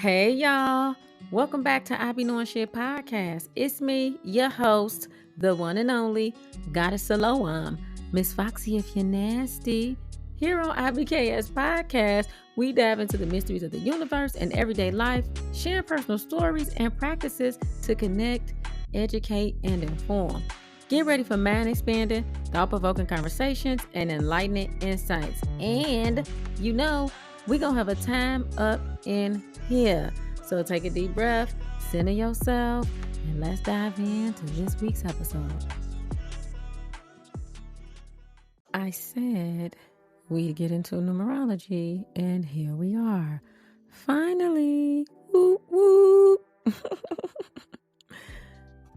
Hey y'all, welcome back to I Be Knowing Shit podcast. It's me, your host, the one and only Goddess Siloam, Miss Foxy if you're nasty. Here on IBKS podcast, we dive into the mysteries of the universe and everyday life, sharing personal stories and practices to connect, educate, and inform. Get ready for mind-expanding, thought-provoking conversations and enlightening insights. And we're going to have a time up in here. So take a deep breath, center yourself, and let's dive into this week's episode. I said we'd get into numerology, and here we are. Finally. Whoop, whoop.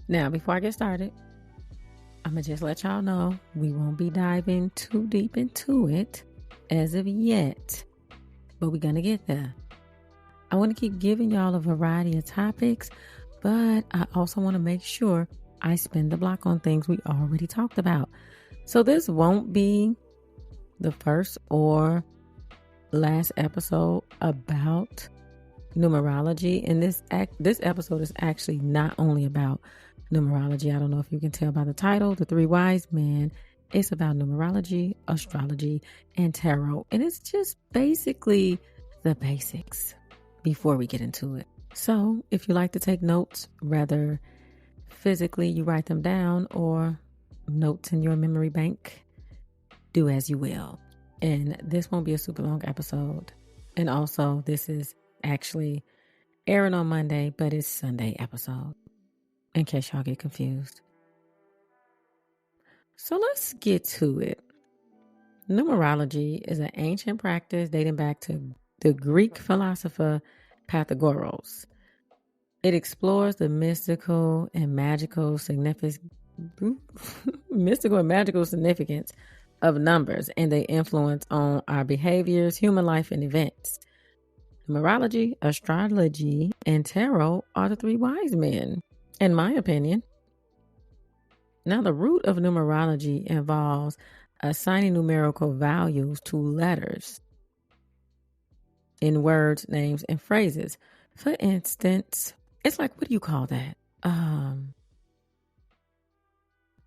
Now, before I get started, I'm going to just let y'all know we won't be diving too deep into it as of yet, but we're going to get there. I want to keep giving y'all a variety of topics, but I also want to make sure I spin the block on things we already talked about. So this won't be the first or last episode about numerology. And this episode is actually not only about numerology. I don't know if you can tell by the title, The Three Wise Men. It's about numerology, astrology, and tarot. And it's just basically the basics before we get into it. So if you like to take notes, whether physically you write them down or notes in your memory bank, do as you will. And this won't be a super long episode. And also this is actually airing on Monday, but it's Sunday episode, in case y'all get confused. So let's get to it. Numerology is an ancient practice dating back to the Greek philosopher Pythagoras. It explores the mystical and magical significance of numbers and their influence on our behaviors, human life, and events. Numerology, astrology, and tarot are the three wise men, in my opinion. Now, the root of numerology involves assigning numerical values to letters in words, names, and phrases. For instance, it's like, what do you call that?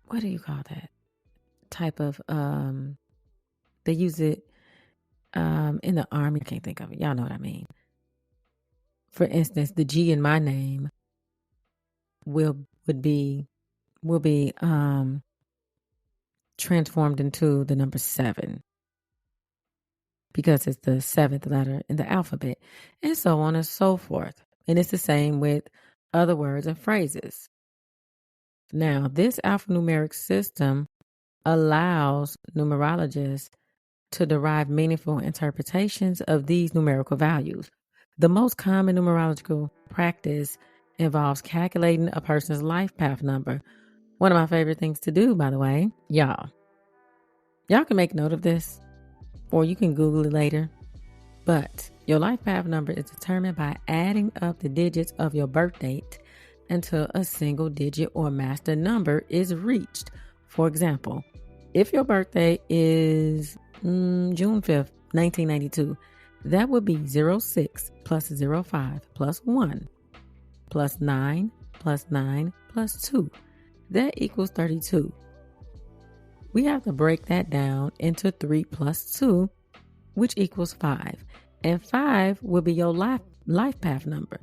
What do you call that type of, they use it in the army. I can't think of it. Y'all know what I mean. For instance, the G in my name will be transformed into the number 7. Because it's the 7th letter in the alphabet, and so on and so forth. And it's the same with other words and phrases. Now, this alphanumeric system allows numerologists to derive meaningful interpretations of these numerical values. The most common numerological practice involves calculating a person's life path number. One of my favorite things to do, by the way, y'all can make note of this, or you can Google it later. But your life path number is determined by adding up the digits of your birth date until a single digit or master number is reached. For example, if your birthday is June 5th, 1992, that would be 06 plus 05 plus 1 plus 9 plus 9 plus 2. That equals 32. We have to break that down into 3 plus 2, which equals 5. And 5 will be your life path number.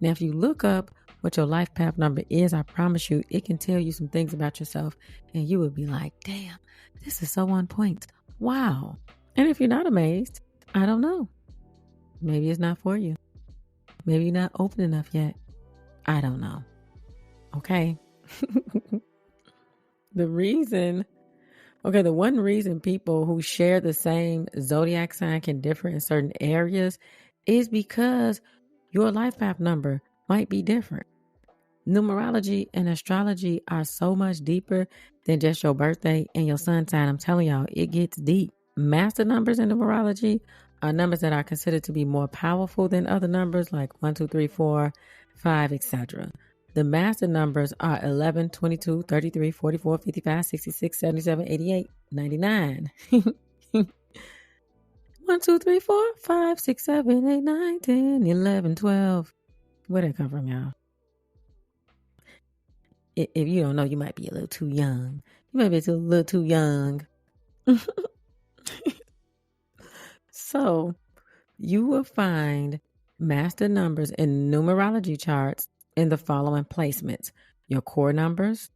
Now, if you look up what your life path number is, I promise you, it can tell you some things about yourself. And you would be like, damn, this is so on point. Wow. And if you're not amazed, I don't know. Maybe it's not for you. Maybe you're not open enough yet. I don't know. Okay. The one reason people who share the same zodiac sign can differ in certain areas is because your life path number might be different. Numerology and astrology are so much deeper than just your birthday and your sun sign. I'm telling y'all, it gets deep. Master numbers in numerology are numbers that are considered to be more powerful than other numbers like 1, 2, 3, 4, 5, etc. The master numbers are 11, 22, 33, 44, 55, 66, 77, 88, 99. One 1, 2, 3, 4, 5, 6, 7, 8, 9, 10, 11, 12. Where'd that come from, y'all? If you don't know, you might be a little too young. You might be a little too young. So you will find master numbers in numerology charts in the following placements: your core numbers,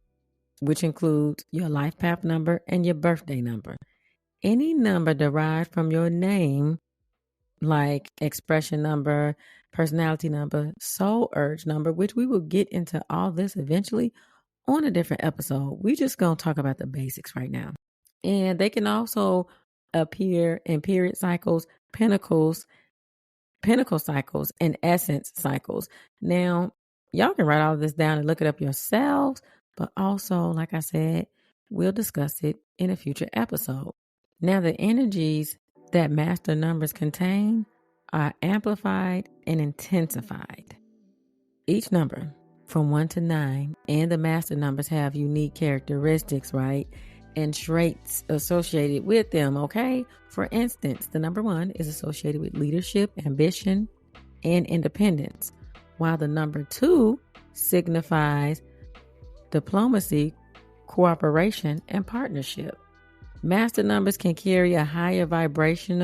which includes your life path number and your birthday number. Any number derived from your name, like expression number, personality number, soul urge number, which we will get into all this eventually on a different episode. We just going to talk about the basics right now. And they can also appear in period cycles, pinnacle cycles, and essence cycles. Now, y'all can write all of this down and look it up yourselves, but also, like I said, we'll discuss it in a future episode. Now, the energies that master numbers contain are amplified and intensified. Each number from 1 to 9 and the master numbers have unique characteristics, right? And traits associated with them, okay? For instance, the number 1 is associated with leadership, ambition, and independence, while the number 2 signifies diplomacy, cooperation, and partnership. Master numbers can carry a higher vibration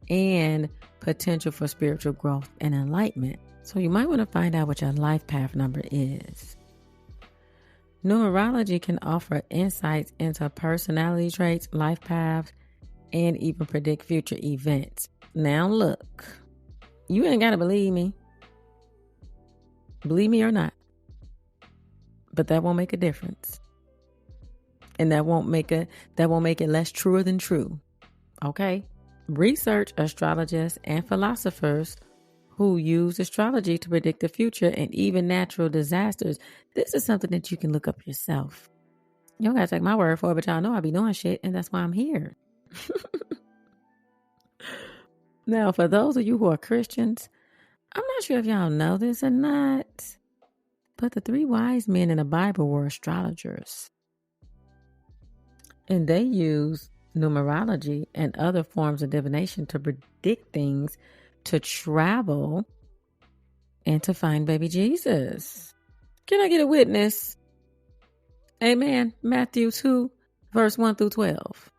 and potential for spiritual growth and enlightenment. So you might want to find out what your life path number is. Numerology can offer insights into personality traits, life paths, and even predict future events. Now look, you ain't got to believe me. Believe me or not. But that won't make a difference. And that won't make it less truer than true. Okay? Research astrologists and philosophers who use astrology to predict the future and even natural disasters. This is something that you can look up yourself. You don't gotta take my word for it, but y'all know I be doing shit, and that's why I'm here. Now, for those of you who are Christians, I'm not sure if y'all know this or not, but the 3 wise men in the Bible were astrologers. And they use numerology and other forms of divination to predict things, to travel, and to find baby Jesus. Can I get a witness? Amen. Matthew 2, verse 1 through 12.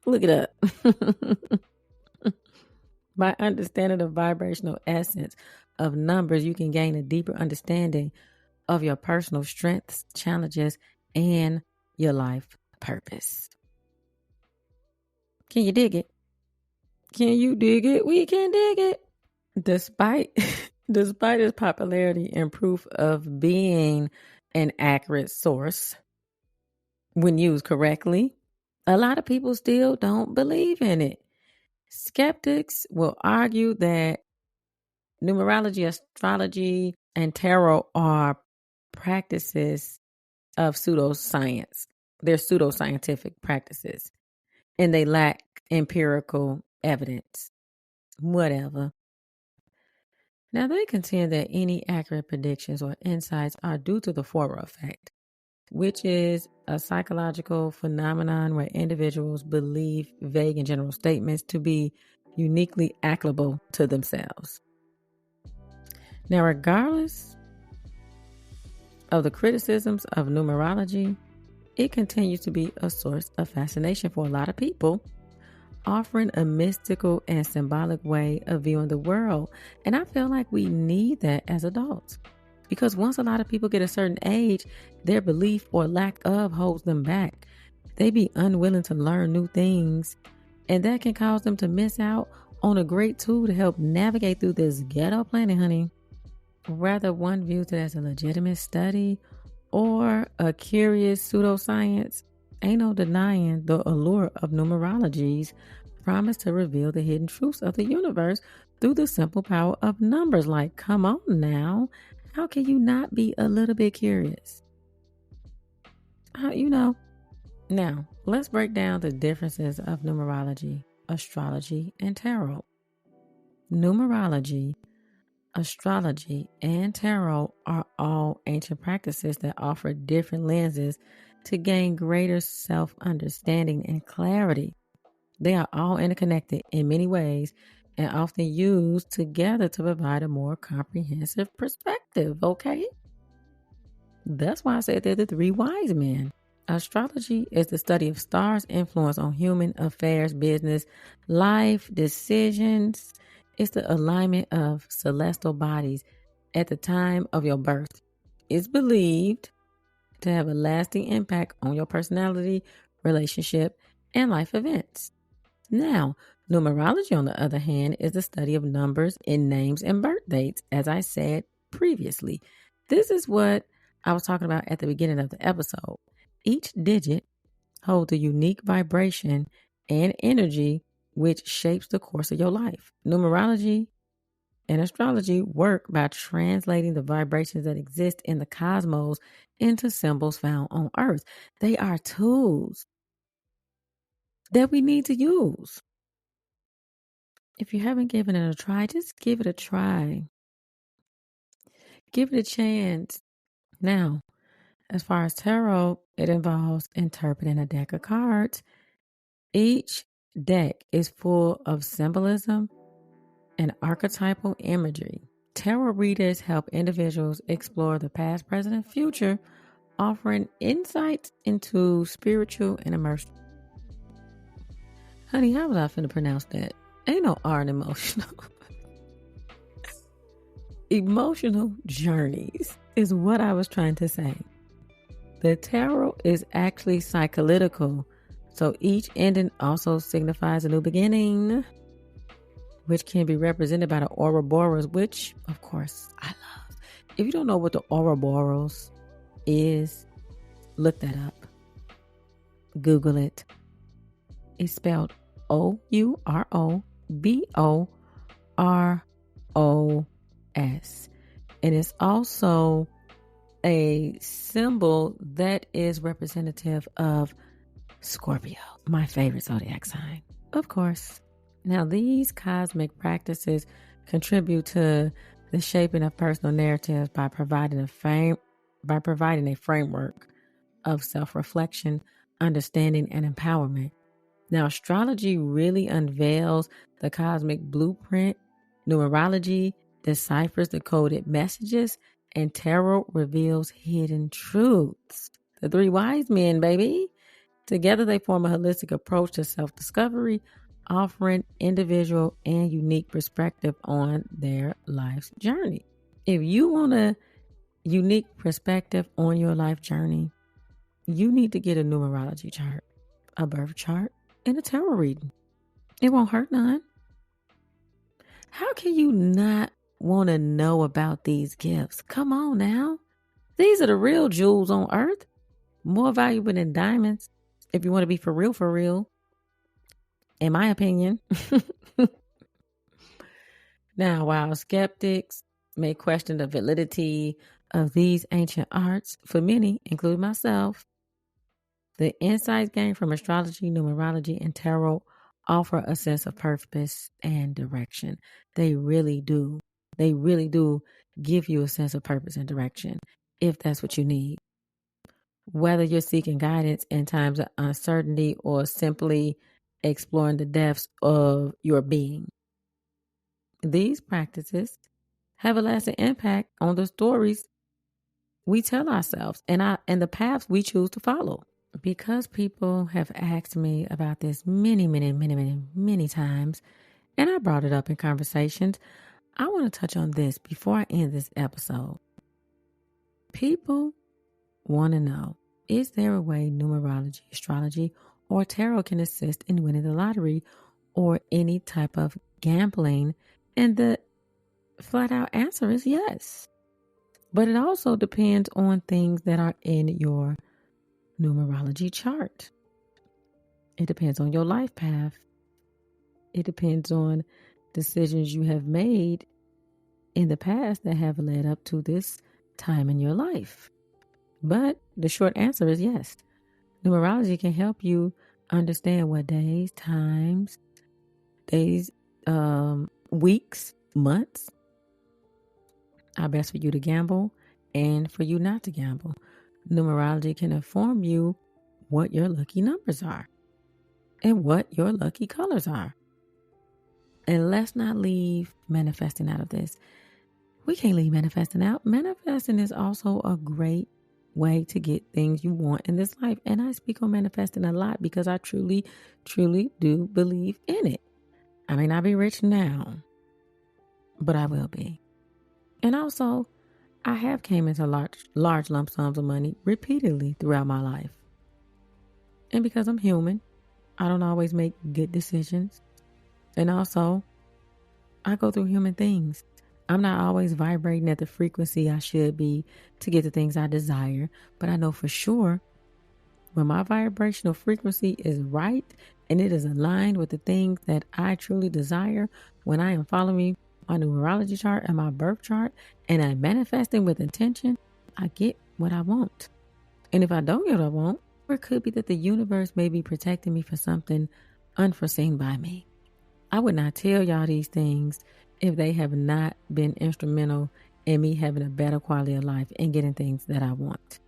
Look it up. By understanding the vibrational essence of numbers, you can gain a deeper understanding of your personal strengths, challenges, and your life purpose. Can you dig it? Can you dig it? We can dig it. Despite its popularity and proof of being an accurate source when used correctly, a lot of people still don't believe in it. Skeptics will argue that numerology, astrology, and tarot are practices of pseudoscience. They're pseudoscientific practices, and they lack empirical evidence. Whatever. Now, they contend that any accurate predictions or insights are due to the Forer effect, which is a psychological phenomenon where individuals believe vague and general statements to be uniquely applicable to themselves. Now, regardless of the criticisms of numerology, it continues to be a source of fascination for a lot of people, offering a mystical and symbolic way of viewing the world. And I feel like we need that as adults, because once a lot of people get a certain age, their belief or lack of holds them back. They be unwilling to learn new things, and that can cause them to miss out on a great tool to help navigate through this ghetto planet, honey. Whether one views it as a legitimate study or a curious pseudoscience, ain't no denying the allure of numerology's promise to reveal the hidden truths of the universe through the simple power of numbers. Like, come on now. How can you not be a little bit curious? Now, let's break down the differences of numerology, astrology, and tarot. Numerology, astrology, and tarot are all ancient practices that offer different lenses to gain greater self-understanding and clarity. They are all interconnected in many ways and often used together to provide a more comprehensive perspective, okay? That's why I said they're the three wise men. Astrology is the study of stars' influence on human affairs, business, life, decisions. It's the alignment of celestial bodies at the time of your birth. It's believed to have a lasting impact on your personality, relationship, and life events. Now, numerology, on the other hand, is the study of numbers in names and birth dates, as I said previously. This is what I was talking about at the beginning of the episode. Each digit holds a unique vibration and energy which shapes the course of your life. Numerology and astrology work by translating the vibrations that exist in the cosmos into symbols found on Earth. They are tools that we need to use. If you haven't given it a try, just give it a try. Give it a chance. Now, as far as tarot, it involves interpreting a deck of cards. Each deck is full of symbolism and archetypal imagery. Tarot readers help individuals explore the past, present, and future, offering insights into spiritual and emotional. Honey, how was I finna pronounce that? Ain't no R in emotional. Emotional journeys is what I was trying to say. The tarot is actually cyclical, so each ending also signifies a new beginning, which can be represented by the Ouroboros, which, of course, I love. If you don't know what the Ouroboros is, look that up. Google it. It's spelled Ouroboros. And it's also a symbol that is representative of Scorpio, my favorite zodiac sign, of course. Now, these cosmic practices contribute to the shaping of personal narratives by providing a framework of self-reflection, understanding, and empowerment. Now, astrology really unveils the cosmic blueprint. Numerology deciphers the coded messages, and tarot reveals hidden truths. The three wise men, baby. Together, they form a holistic approach to self-discovery, offering individual and unique perspective on their life's journey. If you want a unique perspective on your life journey, you need to get a numerology chart, a birth chart, and a tarot reading. It won't hurt none. How can you not want to know about these gifts? Come on now. These are the real jewels on earth. More valuable than diamonds, if you want to be for real, in my opinion. Now, while skeptics may question the validity of these ancient arts, for many, including myself, the insights gained from astrology, numerology, and tarot offer a sense of purpose and direction. They really do. They really do give you a sense of purpose and direction if that's what you need. Whether you're seeking guidance in times of uncertainty or simply exploring the depths of your being. These practices have a lasting impact on the stories we tell ourselves and the paths we choose to follow. Because people have asked me about this many times, and I brought it up in conversations, I want to touch on this before I end this episode. People want to know, is there a way numerology, astrology, or tarot can assist in winning the lottery or any type of gambling? And the flat out answer is yes. But it also depends on things that are in your numerology chart. It depends on your life path. It depends on decisions you have made in the past that have led up to this time in your life. But the short answer is yes. Numerology can help you understand what days, times, weeks, months are best for you to gamble and for you not to gamble. Numerology can inform you what your lucky numbers are. and what your lucky colors are. And let's not leave manifesting out of this. We can't leave manifesting out. Manifesting is also a great way to get things you want in this life. And I speak on manifesting a lot because I truly, truly do believe in it. I may not be rich now, but I will be. And also, I have came into large lump sums of money repeatedly throughout my life. And because I'm human, I don't always make good decisions. And also, I go through human things. I'm not always vibrating at the frequency I should be to get the things I desire. But I know for sure when my vibrational frequency is right and it is aligned with the things that I truly desire, when I am following my numerology chart and my birth chart and I'm manifesting with intention, I get what I want. And if I don't get what I want, it could be that the universe may be protecting me for something unforeseen by me. I would not tell y'all these things if they have not been instrumental in me having a better quality of life and getting things that I want.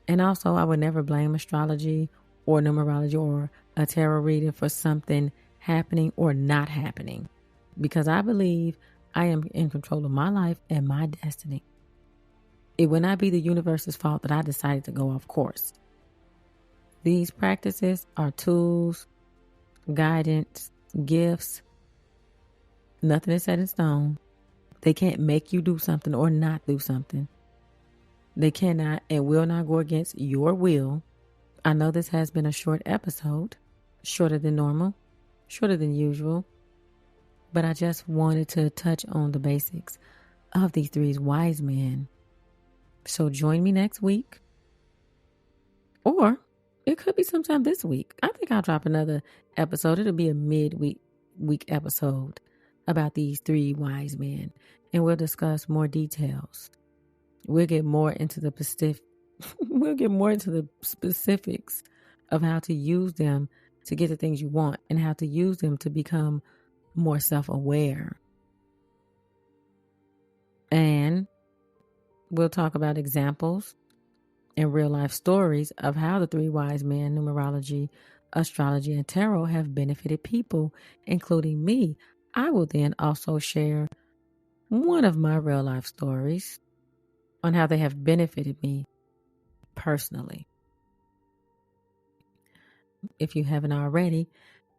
And also, I would never blame astrology or numerology or a tarot reading for something happening or not happening, because I believe I am in control of my life and my destiny. It would not be the universe's fault that I decided to go off course. These practices are tools, guidance, gifts. Nothing is set in stone. They can't make you do something or not do something. They cannot and will not go against your will. I know this has been a short episode, shorter than normal, shorter than usual, but I just wanted to touch on the basics of these three wise men. So join me next week, or it could be sometime this week. I think I'll drop another episode. It'll be a midweek episode about these three wise men, and we'll discuss more details. We'll get more into the specifics of how to use them to get the things you want and how to use them to become more self-aware. And we'll talk about examples and real life stories of how the three wise men, numerology, astrology, and tarot have benefited people, including me. I will then also share one of my real life stories on how they have benefited me personally. If you haven't already,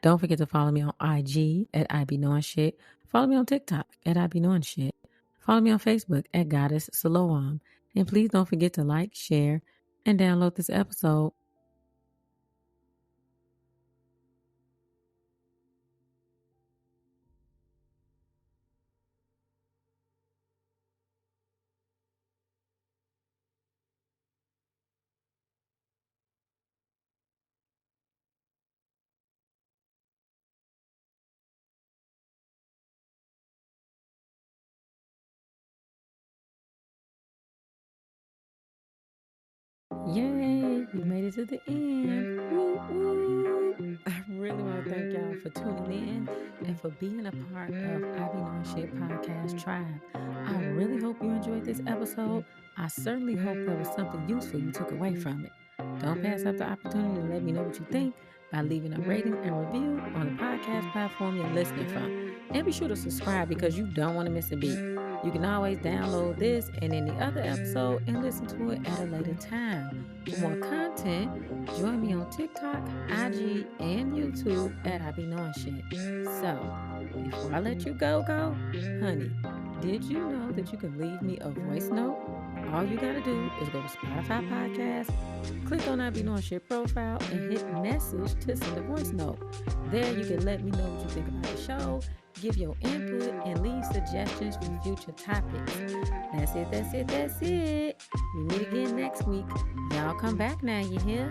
don't forget to follow me on IG at I Be Knowing Shit. Follow me on TikTok at I Be Knowing Shit. Follow me on Facebook at Goddess Siloam. And please don't forget to like, share, and download this episode. Yay, we made it to the end. Woo, woo. I really want to thank y'all for tuning in and for being a part of I Be Knowing Shit podcast tribe. I really hope you enjoyed this episode. I certainly hope there was something useful you took away from it. Don't pass up the opportunity to let me know what you think by leaving a rating and review on the podcast platform you're listening from. And be sure to subscribe because you don't want to miss a beat. You can always download this and any other episode and listen to it at a later time. For more content, join me on TikTok, IG, and YouTube at I Be Knowing Shit. So, before I let you go, honey, did you know that you can leave me a voice note? All you gotta do is go to Spotify Podcast, click on I Be Knowing Shit profile, and hit message to send a voice note. There you can let me know what you think about the show, give your input, and leave suggestions for future topics. That's it. We meet again next week. Y'all come back now, you hear?